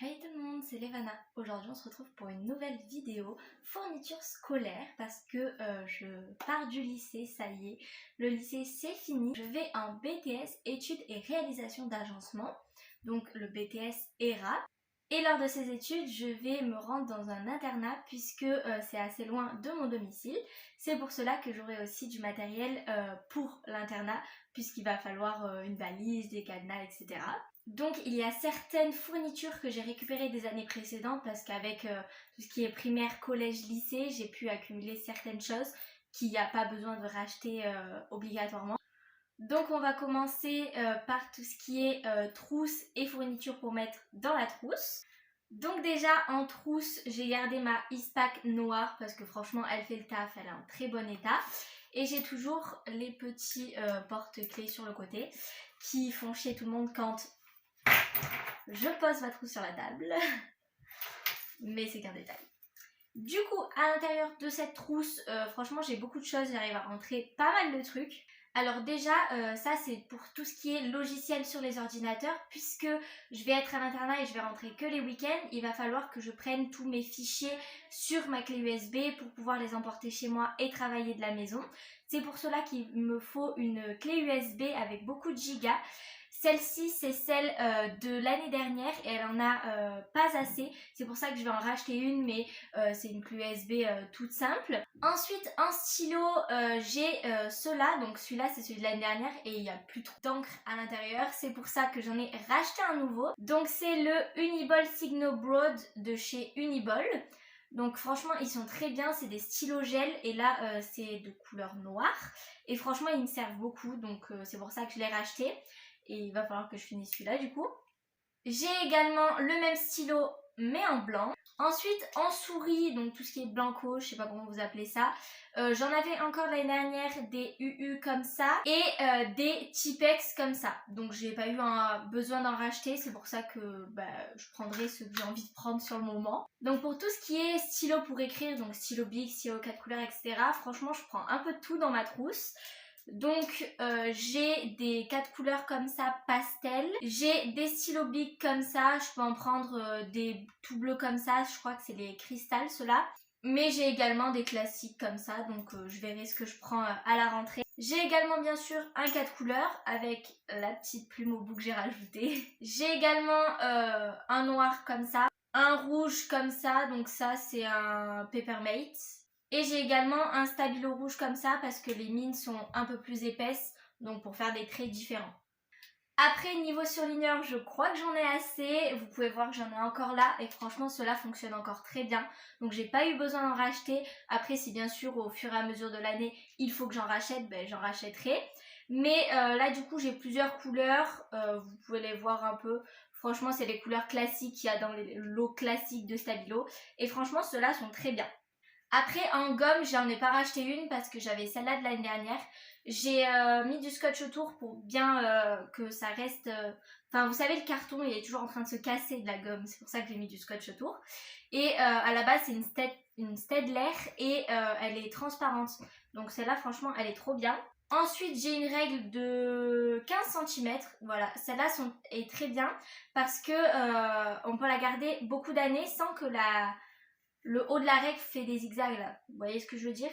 Hey tout le monde, c'est Levana. Aujourd'hui on se retrouve pour une nouvelle vidéo fourniture scolaire parce que je pars du lycée, ça y est, le lycée c'est fini. Je vais en BTS études et réalisation d'agencement, donc le BTS ERA. Et lors de ces études, je vais me rendre dans un internat puisque c'est assez loin de mon domicile. C'est pour cela que j'aurai aussi du matériel pour l'internat puisqu'il va falloir une valise, des cadenas, etc. Donc il y a certaines fournitures que j'ai récupérées des années précédentes parce qu'avec tout ce qui est primaire, collège, lycée, j'ai pu accumuler certaines choses qu'il n'y a pas besoin de racheter obligatoirement. Donc on va commencer par tout ce qui est trousse et fournitures pour mettre dans la trousse. Donc déjà en trousse, j'ai gardé ma Eastpak noire parce que franchement elle fait le taf, elle est en très bon état. Et j'ai toujours les petits porte-clés sur le côté qui font chier tout le monde quand je pose ma trousse sur la table. Mais c'est qu'un détail. Du coup, à l'intérieur de cette trousse, franchement j'ai beaucoup de choses, j'arrive à rentrer pas mal de trucs. Alors déjà, ça c'est pour tout ce qui est logiciel sur les ordinateurs, puisque je vais être à l'internat et je vais rentrer que les week-ends, il va falloir que je prenne tous mes fichiers sur ma clé USB pour pouvoir les emporter chez moi et travailler de la maison. C'est pour cela qu'il me faut une clé USB avec beaucoup de gigas. Celle-ci c'est celle de l'année dernière et elle en a pas assez, c'est pour ça que je vais en racheter une, mais c'est une clé USB toute simple. Ensuite en stylo j'ai ceux-là, donc celui-là c'est celui de l'année dernière et il n'y a plus trop d'encre à l'intérieur, c'est pour ça que j'en ai racheté un nouveau. Donc c'est le Uniball Signo Broad de chez Uniball. Donc franchement ils sont très bien, c'est des stylos gel et là c'est de couleur noire et franchement ils me servent beaucoup, donc c'est pour ça que je l'ai racheté. Et il va falloir que je finisse celui-là du coup. J'ai également le même stylo mais en blanc. Ensuite en souris, donc tout ce qui est blanco, je sais pas comment vous appelez ça. J'en avais encore l'année dernière des UU comme ça et des Tipex comme ça. Donc j'ai pas eu besoin d'en racheter, c'est pour ça que je prendrai ce que j'ai envie de prendre sur le moment. Donc pour tout ce qui est stylo pour écrire, donc stylo bic, stylo 4 couleurs, etc. Franchement je prends un peu de tout dans ma trousse. Donc j'ai des 4 couleurs comme ça pastel, j'ai des stylos bic comme ça, je peux en prendre des tout bleus comme ça, je crois que c'est les cristal ceux-là. Mais j'ai également des classiques comme ça, donc je verrai ce que je prends à la rentrée. J'ai également bien sûr un 4 couleurs avec la petite plume au bout que j'ai rajouté. J'ai également un noir comme ça, un rouge comme ça, donc ça c'est un Peppermate. Et j'ai également un stabilo rouge comme ça parce que les mines sont un peu plus épaisses, donc pour faire des traits différents. Après niveau surligneur, je crois que j'en ai assez. Vous pouvez voir que j'en ai encore là et franchement cela fonctionne encore très bien. Donc j'ai pas eu besoin d'en racheter. Après si bien sûr au fur et à mesure de l'année il faut que j'en rachète, j'en rachèterai. Mais là du coup j'ai plusieurs couleurs, vous pouvez les voir un peu. Franchement c'est les couleurs classiques qu'il y a dans les lots classiques de stabilo. Et franchement ceux-là sont très bien. Après en gomme j'en ai pas racheté une parce que j'avais celle-là de l'année dernière. J'ai mis du scotch autour pour bien que ça reste... Enfin vous savez le carton il est toujours en train de se casser de la gomme, c'est pour ça que j'ai mis du scotch autour. Et à la base c'est une Staedtler et elle est transparente. Donc celle-là franchement elle est trop bien. Ensuite j'ai une règle de 15 cm, voilà, celle-là est très bien parce que on peut la garder beaucoup d'années sans que le haut de la règle fait des zigzags là, vous voyez ce que je veux dire?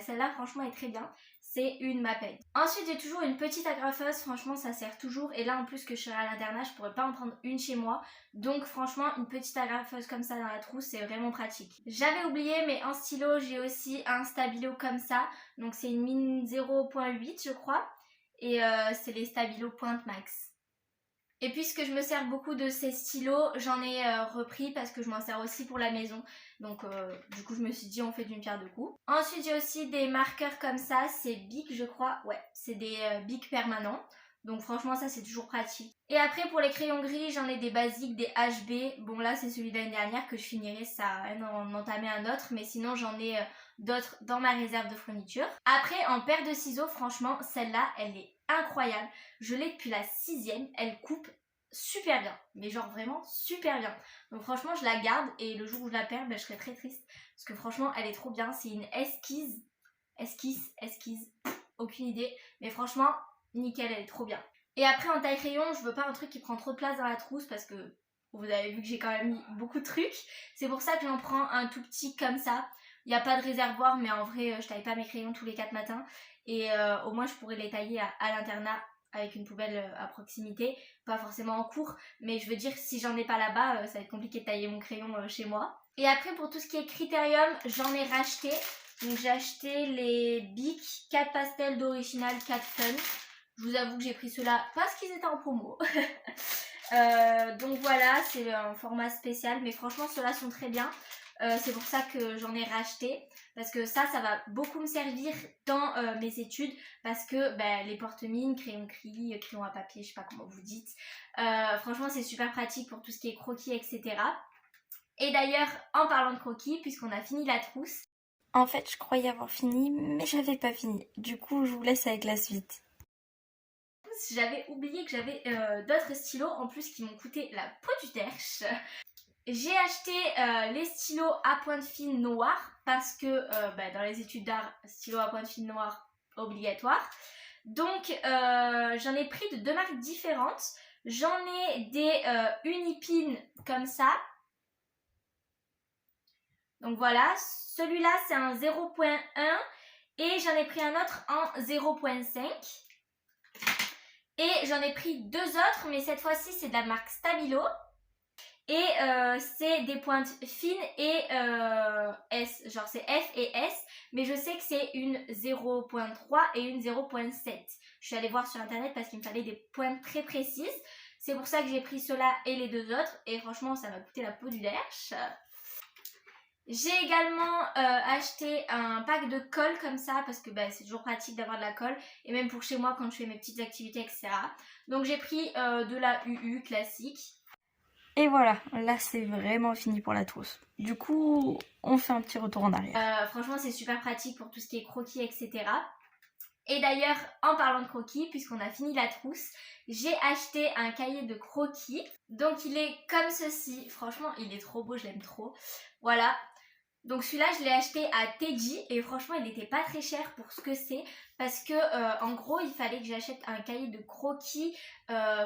Celle-là franchement est très bien, c'est une Maped. Ensuite j'ai toujours une petite agrafeuse, franchement ça sert toujours et là en plus que je serai à l'internat je pourrais pas en prendre une chez moi, donc franchement une petite agrafeuse comme ça dans la trousse c'est vraiment pratique. J'avais oublié mais en stylo j'ai aussi un stabilo comme ça, donc c'est une mine 0.8 je crois et c'est les stabilos Pointe Max. Et puisque je me sers beaucoup de ces stylos, j'en ai repris parce que je m'en sers aussi pour la maison. Donc du coup je me suis dit on fait d'une pierre deux coups. Ensuite j'ai aussi des marqueurs comme ça, c'est Bic je crois, ouais c'est des Bic permanents. Donc franchement ça c'est toujours pratique. Et après pour les crayons gris j'en ai des basiques, des HB. Bon là c'est celui de l'année dernière que je finirai, ça a rien en entamer un autre. Mais sinon j'en ai d'autres dans ma réserve de fourniture. Après en paire de ciseaux franchement celle-là elle est incroyable. Je l'ai depuis la 6e, elle coupe super bien, mais genre vraiment super bien. Donc franchement je la garde et le jour où je la perds je serai très triste parce que franchement elle est trop bien. C'est une esquisse, aucune idée, mais franchement nickel, elle est trop bien. Et après en taille crayon je veux pas un truc qui prend trop de place dans la trousse parce que Vous avez vu que j'ai quand même mis beaucoup de trucs. C'est pour ça que j'en prends un tout petit comme ça. Il n'y a pas de réservoir, mais en vrai, je taille pas mes crayons tous les 4 matins. Et au moins, je pourrais les tailler à l'internat avec une poubelle à proximité. Pas forcément en cours, mais je veux dire, si j'en ai pas là-bas, ça va être compliqué de tailler mon crayon chez moi. Et après, pour tout ce qui est Critérium, j'en ai racheté. Donc j'ai acheté les Bic 4 pastels d'Original 4 Fun. Je vous avoue que j'ai pris ceux-là parce qu'ils étaient en promo. Donc voilà, c'est un format spécial, mais franchement ceux-là sont très bien. C'est pour ça que j'en ai racheté, parce que ça va beaucoup me servir dans mes études, parce que les porte-mines, crayon cri, crayon à papier, je sais pas comment vous dites, franchement c'est super pratique pour tout ce qui est croquis, etc. Et d'ailleurs, en parlant de croquis, puisqu'on a fini la trousse, en fait je croyais avoir fini, mais j'avais pas fini, du coup je vous laisse avec la suite. J'avais oublié que j'avais d'autres stylos en plus qui m'ont coûté la peau du derche. J'ai acheté les stylos à pointe fine noire parce que dans les études d'art, stylo à pointe fine noire obligatoire. Donc j'en ai pris de 2 marques différentes. J'en ai des Unipin comme ça. Donc voilà, celui-là c'est un 0.1 et j'en ai pris un autre en 0.5. Et j'en ai pris 2 autres, mais cette fois-ci c'est de la marque Stabilo. Et c'est des pointes fines et S, genre c'est F et S, mais je sais que c'est une 0.3 et une 0.7. Je suis allée voir sur internet parce qu'il me fallait des pointes très précises. C'est pour ça que j'ai pris ceux-là et les 2 autres, et franchement ça m'a coûté la peau du derche. J'ai également acheté un pack de colle comme ça parce que c'est toujours pratique d'avoir de la colle, et même pour chez moi quand je fais mes petites activités, etc. Donc j'ai pris de la UU classique. Et voilà, là c'est vraiment fini pour la trousse. Du coup, on fait un petit retour en arrière. Franchement, c'est super pratique pour tout ce qui est croquis, etc. Et d'ailleurs, en parlant de croquis, puisqu'on a fini la trousse, j'ai acheté un cahier de croquis. Donc il est comme ceci. Franchement, il est trop beau, je l'aime trop. Voilà. Donc celui-là, je l'ai acheté à Teddy et franchement, il n'était pas très cher pour ce que c'est, parce que en gros, il fallait que j'achète un cahier de croquis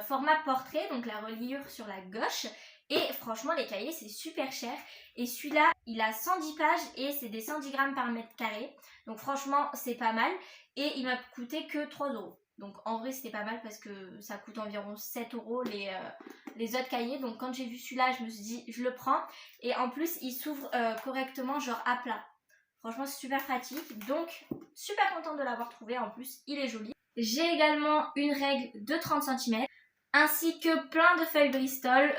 format portrait, donc la reliure sur la gauche. Et franchement, les cahiers, c'est super cher. Et celui-là, il a 110 pages et c'est des 110 grammes par mètre carré. Donc franchement, c'est pas mal. Et il m'a coûté que 3 €. Donc en vrai, c'était pas mal parce que ça coûte environ 7 € les autres cahiers. Donc quand j'ai vu celui-là, je me suis dit, je le prends. Et en plus, il s'ouvre correctement, genre à plat. Franchement, c'est super pratique. Donc, super contente de l'avoir trouvé. En plus, il est joli. J'ai également une règle de 30 cm, ainsi que plein de feuilles Bristol.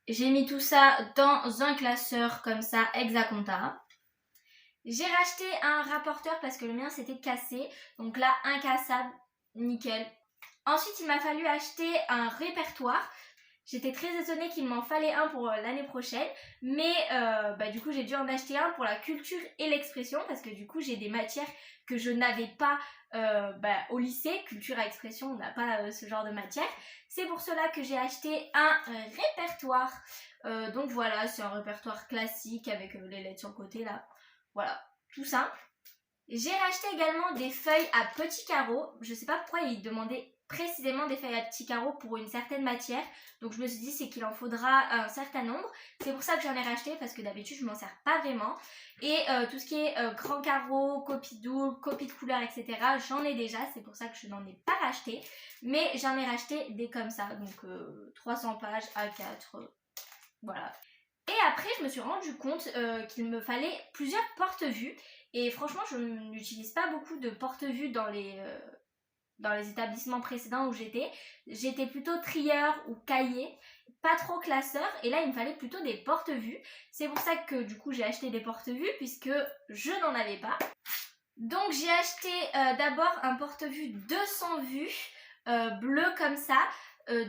J'ai mis tout ça dans un classeur comme ça, Hexaconta. J'ai racheté un rapporteur parce que le mien s'était cassé. Donc là, incassable, nickel. Ensuite, il m'a fallu acheter un répertoire. J'étais très étonnée qu'il m'en fallait un pour l'année prochaine, mais du coup j'ai dû en acheter un pour la culture et l'expression, parce que du coup j'ai des matières que je n'avais pas au lycée. Culture et expression, on n'a pas ce genre de matière. C'est pour cela que j'ai acheté un répertoire. Donc voilà, c'est un répertoire classique avec les lettres sur le côté là. Voilà, tout simple. J'ai racheté également des feuilles à petits carreaux. Je sais pas pourquoi ils demandaient précisément des feuilles à petits carreaux pour une certaine matière. Donc je me suis dit c'est qu'il en faudra un certain nombre. C'est pour ça que j'en ai racheté, parce que d'habitude je m'en sers pas vraiment. Et tout ce qui est grand carreau, copie double, copie de couleur, etc. j'en ai déjà. C'est pour ça que je n'en ai pas racheté. Mais j'en ai racheté des comme ça. Donc 300 pages, A4, voilà. Et après je me suis rendu compte qu'il me fallait plusieurs porte-vues. Et franchement, je n'utilise pas beaucoup de porte-vues dans les établissements précédents où j'étais. J'étais plutôt trieur ou cahier, pas trop classeur. Et là, il me fallait plutôt des porte-vues. C'est pour ça que du coup, j'ai acheté des porte-vues, puisque je n'en avais pas. Donc, j'ai acheté d'abord un porte-vues 200 vues, bleu comme ça.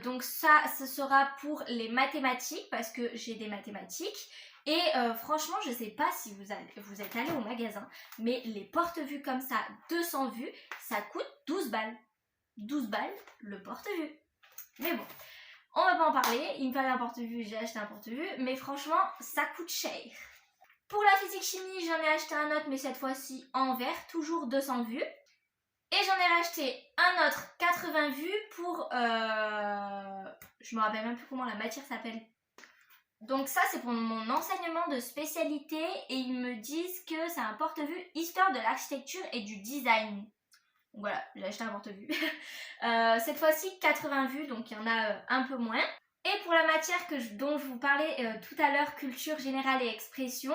Donc ça, ce sera pour les mathématiques, parce que j'ai des mathématiques. Et franchement, je sais pas si vous êtes allé au magasin, mais les porte-vues comme ça, 200 vues, ça coûte 12 balles. 12 balles le porte-vues. Mais bon, on va pas en parler. Il me fallait un porte-vues, j'ai acheté un porte-vues, mais franchement, ça coûte cher. Pour la physique-chimie, j'en ai acheté un autre, mais cette fois-ci en vert, toujours 200 vues. Et j'en ai racheté un autre 80 vues pour... je me rappelle même plus comment la matière s'appelle. Donc ça c'est pour mon enseignement de spécialité et ils me disent que c'est un porte-vue histoire de l'architecture et du design. Donc voilà, j'ai acheté un porte-vue. Cette fois-ci 80 vues, donc il y en a un peu moins. Et pour la matière dont je vous parlais tout à l'heure, culture générale et expression,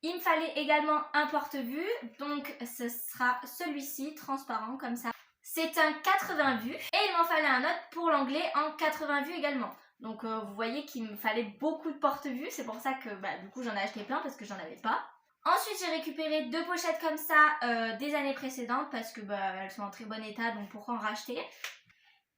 il me fallait également un porte-vue, donc ce sera celui-ci, transparent comme ça. C'est un 80 vues et il m'en fallait un autre pour l'anglais en 80 vues également. Donc vous voyez qu'il me fallait beaucoup de porte-vues, c'est pour ça que du coup j'en ai acheté plein parce que j'en avais pas. Ensuite j'ai récupéré 2 pochettes comme ça des années précédentes parce que elles sont en très bon état, donc pourquoi en racheter.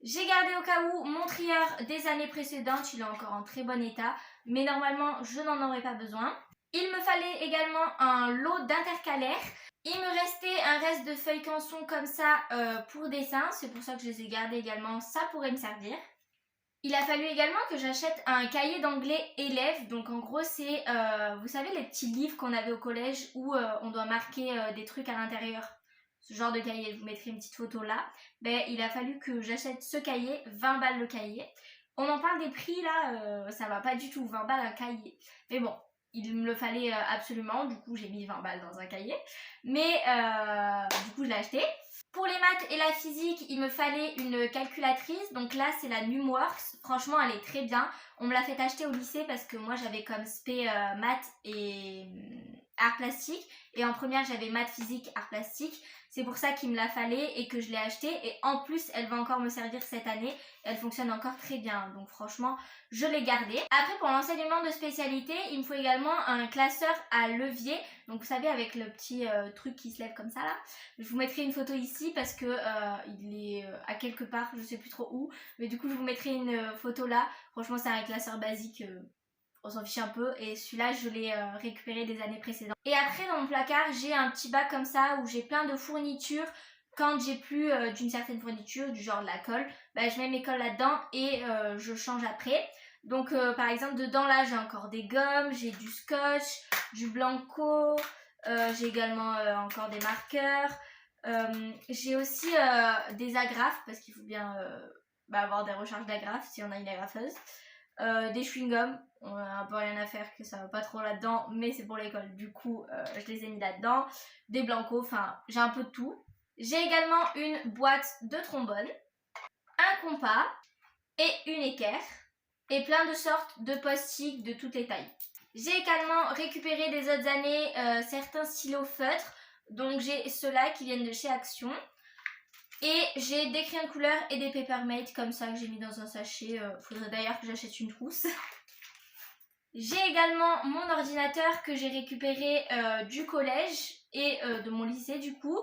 J'ai gardé au cas où mon trieur des années précédentes, il est encore en très bon état, mais normalement je n'en aurais pas besoin. Il me fallait également un lot d'intercalaires. Il me restait un reste de feuilles canson comme ça pour dessin, c'est pour ça que je les ai gardées également, ça pourrait me servir. Il a fallu également que j'achète un cahier d'anglais élève, donc en gros c'est, vous savez les petits livres qu'on avait au collège où on doit marquer des trucs à l'intérieur. Ce genre de cahier, je vous mettrai une petite photo là. Il a fallu que j'achète ce cahier, 20 balles le cahier. On en parle des prix là, ça va pas du tout, 20 balles un cahier. Mais bon, il me le fallait absolument, du coup j'ai mis 20 balles dans un cahier. Mais du coup je l'ai acheté. Pour les maths et la physique, il me fallait une calculatrice. Donc là, c'est la Numworks. Franchement, elle est très bien. On me l'a fait acheter au lycée parce que moi, j'avais comme spé maths et art plastique. Et en première, j'avais maths, physique, art plastique. C'est pour ça qu'il me la fallait et que je l'ai achetée. Et en plus, elle va encore me servir cette année. Elle fonctionne encore très bien. Donc franchement, je l'ai gardée. Après, pour l'enseignement de spécialité, il me faut également un classeur à levier. Donc vous savez, avec le petit truc qui se lève comme ça là. Je vous mettrai une photo ici parce que il est à quelque part, je sais plus trop où. Mais du coup, je vous mettrai une photo là. Franchement, c'est un classeur basique. On s'en fiche un peu et celui-là je l'ai récupéré des années précédentes. Et après dans mon placard j'ai un petit bac comme ça où j'ai plein de fournitures. Quand j'ai plus d'une certaine fourniture, du genre de la colle, je mets mes colles là-dedans et je change après. Donc par exemple dedans là j'ai encore des gommes, j'ai du scotch, du blanco, j'ai également encore des marqueurs. J'ai aussi des agrafes parce qu'il faut bien avoir des recharges d'agrafes si on a une agrafeuse. Des chewing-gums, on a un peu rien à faire que ça va pas trop là-dedans, mais c'est pour l'école, du coup je les ai mis là-dedans. Des blancos, enfin j'ai un peu de tout. J'ai également une boîte de trombone, un compas et une équerre et plein de sortes de post-it de toutes les tailles. J'ai également récupéré des autres années certains stylos feutres, donc j'ai ceux-là qui viennent de chez Action. Et j'ai des crayons de couleur et des Papermate comme ça que j'ai mis dans un sachet. Faudrait d'ailleurs que j'achète une trousse. J'ai également mon ordinateur que j'ai récupéré du collège et de mon lycée du coup.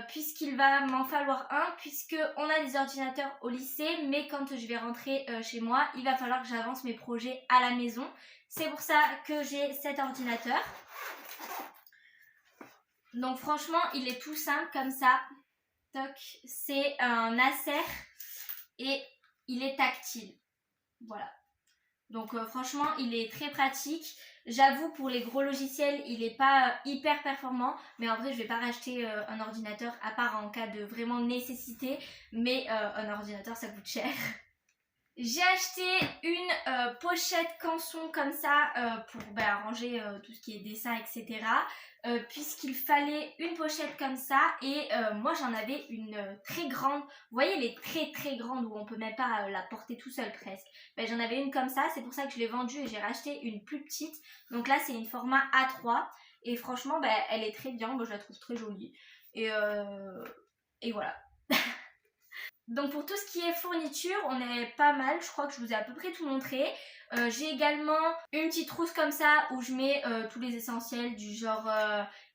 Puisqu'il va m'en falloir un, puisqu'on a des ordinateurs au lycée. Mais quand je vais rentrer chez moi, il va falloir que j'avance mes projets à la maison. C'est pour ça que j'ai cet ordinateur. Donc franchement, il est tout simple comme ça. C'est un Acer et il est tactile. Voilà. Donc franchement, il est très pratique. J'avoue, pour les gros logiciels, il n'est pas hyper performant. Mais en vrai, je vais pas racheter un ordinateur à part en cas de vraiment nécessité. Mais un ordinateur, ça coûte cher. J'ai acheté une pochette canson comme ça pour ranger tout ce qui est dessin, etc. Puisqu'il fallait une pochette comme ça et moi j'en avais une très grande. Vous voyez les très très grandes où on peut même pas la porter tout seul presque. J'en avais une comme ça, c'est pour ça que je l'ai vendue et j'ai racheté une plus petite. Donc là c'est une format A3 et franchement elle est très bien, moi je la trouve très jolie. Et voilà. Donc pour tout ce qui est fourniture, on est pas mal, je crois que je vous ai à peu près tout montré. J'ai également une petite trousse comme ça où je mets tous les essentiels du genre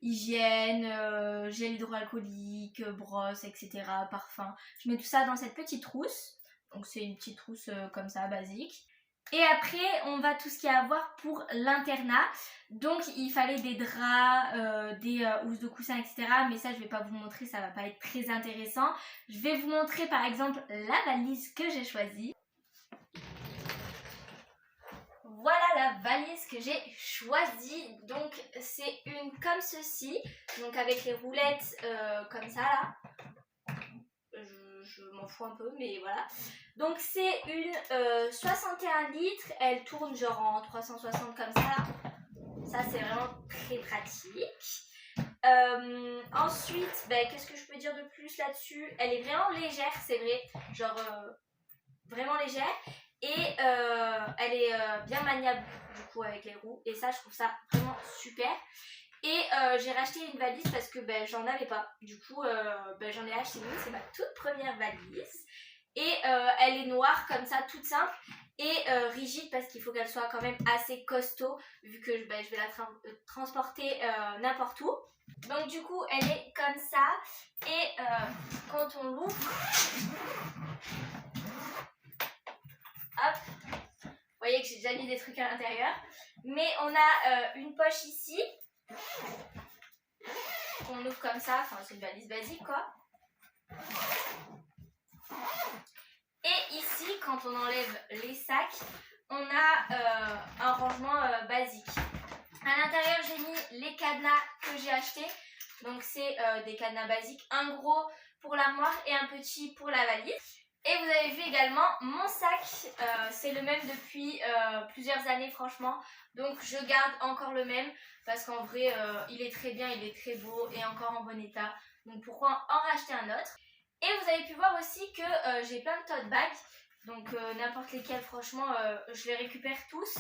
hygiène, gel hydroalcoolique, brosse, etc. parfum. Je mets tout ça dans cette petite trousse. Donc c'est une petite trousse comme ça, basique. Et après, on va tout ce qu'il y a à voir pour l'internat. Donc, il fallait des draps, des housses de coussin, etc. Mais ça, je vais pas vous montrer, ça va pas être très intéressant. Je vais vous montrer par exemple la valise que j'ai choisie. Voilà la valise que j'ai choisie. Donc, c'est une comme ceci. Donc, avec les roulettes comme ça là. je m'en fous un peu, mais voilà. Donc c'est une 61 litres, elle tourne genre en 360 comme ça. Ça c'est vraiment très pratique. Ensuite, qu'est-ce que je peux dire de plus là-dessus? Elle est vraiment légère, c'est vrai, genre vraiment légère. Et elle est bien maniable du coup avec les roues. Et ça, je trouve ça vraiment super. Et j'ai racheté une valise parce que j'en avais pas. Du coup, j'en ai acheté une. C'est ma toute première valise. Et elle est noire comme ça, toute simple. Et rigide parce qu'il faut qu'elle soit quand même assez costaud. Vu que je vais la transporter n'importe où. Donc du coup, elle est comme ça. Et quand on l'ouvre... Hop, vous voyez que j'ai déjà mis des trucs à l'intérieur. Mais on a une poche ici. On ouvre comme ça, enfin c'est une valise basique quoi. Et ici, quand on enlève les sacs, on a un rangement basique. À l'intérieur, j'ai mis les cadenas que j'ai achetés. Donc c'est des cadenas basiques, un gros pour l'armoire et un petit pour la valise. Et vous avez vu également mon sac, c'est le même depuis plusieurs années franchement. Donc je garde encore le même parce qu'en vrai il est très bien, il est très beau et encore en bon état. Donc pourquoi en racheter un autre? Et vous avez pu voir aussi que j'ai plein de tote bags. Donc n'importe lesquels franchement je les récupère tous.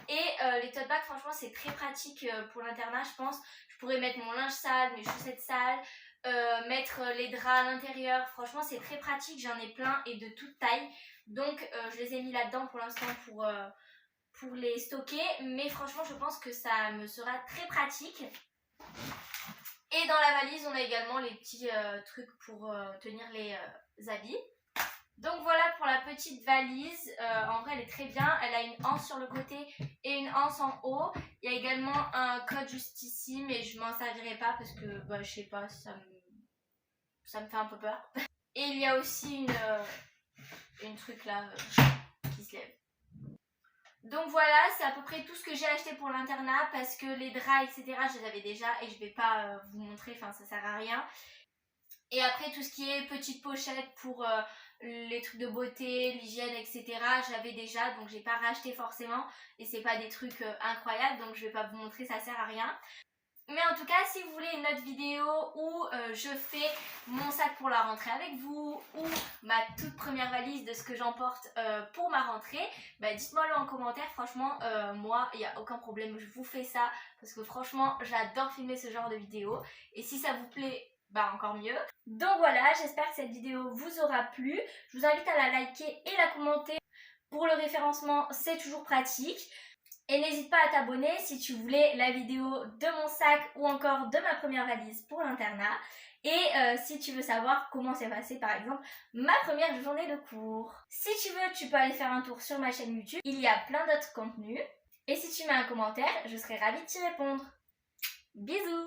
Et les tote bags franchement c'est très pratique pour l'internat je pense. Je pourrais mettre mon linge sale, mes chaussettes sales. Mettre les draps à l'intérieur, franchement c'est très pratique, j'en ai plein et de toute taille, donc je les ai mis là-dedans pour l'instant pour les stocker, mais franchement je pense que ça me sera très pratique. Et dans la valise on a également les petits trucs pour tenir les habits. Donc voilà pour la petite valise, en vrai elle est très bien, elle a une anse sur le côté et une anse en haut. Il y a également un code juste ici mais je m'en servirai pas parce que je sais pas, ça me fait un peu peur. Et il y a aussi une truc là qui se lève. Donc voilà, c'est à peu près tout ce que j'ai acheté pour l'internat parce que les draps etc je les avais déjà et je vais pas vous montrer, enfin ça sert à rien. Et après tout ce qui est petite pochette pour les trucs de beauté, l'hygiène etc j'avais déjà, donc j'ai pas racheté forcément et c'est pas des trucs incroyables donc je vais pas vous montrer, ça sert à rien. Mais en tout cas si vous voulez une autre vidéo où je fais mon sac pour la rentrée avec vous ou ma toute première valise de ce que j'emporte pour ma rentrée, dites-moi le en commentaire, franchement moi il n'y a aucun problème, je vous fais ça parce que franchement j'adore filmer ce genre de vidéo et si ça vous plaît encore mieux. Donc voilà, j'espère que cette vidéo vous aura plu. Je vous invite à la liker et la commenter. Pour le référencement, c'est toujours pratique. Et n'hésite pas à t'abonner si tu voulais la vidéo de mon sac ou encore de ma première valise pour l'internat. Et si tu veux savoir comment s'est passée par exemple ma première journée de cours. Si tu veux, tu peux aller faire un tour sur ma chaîne YouTube. Il y a plein d'autres contenus. Et si tu mets un commentaire, je serai ravie de t'y répondre. Bisous!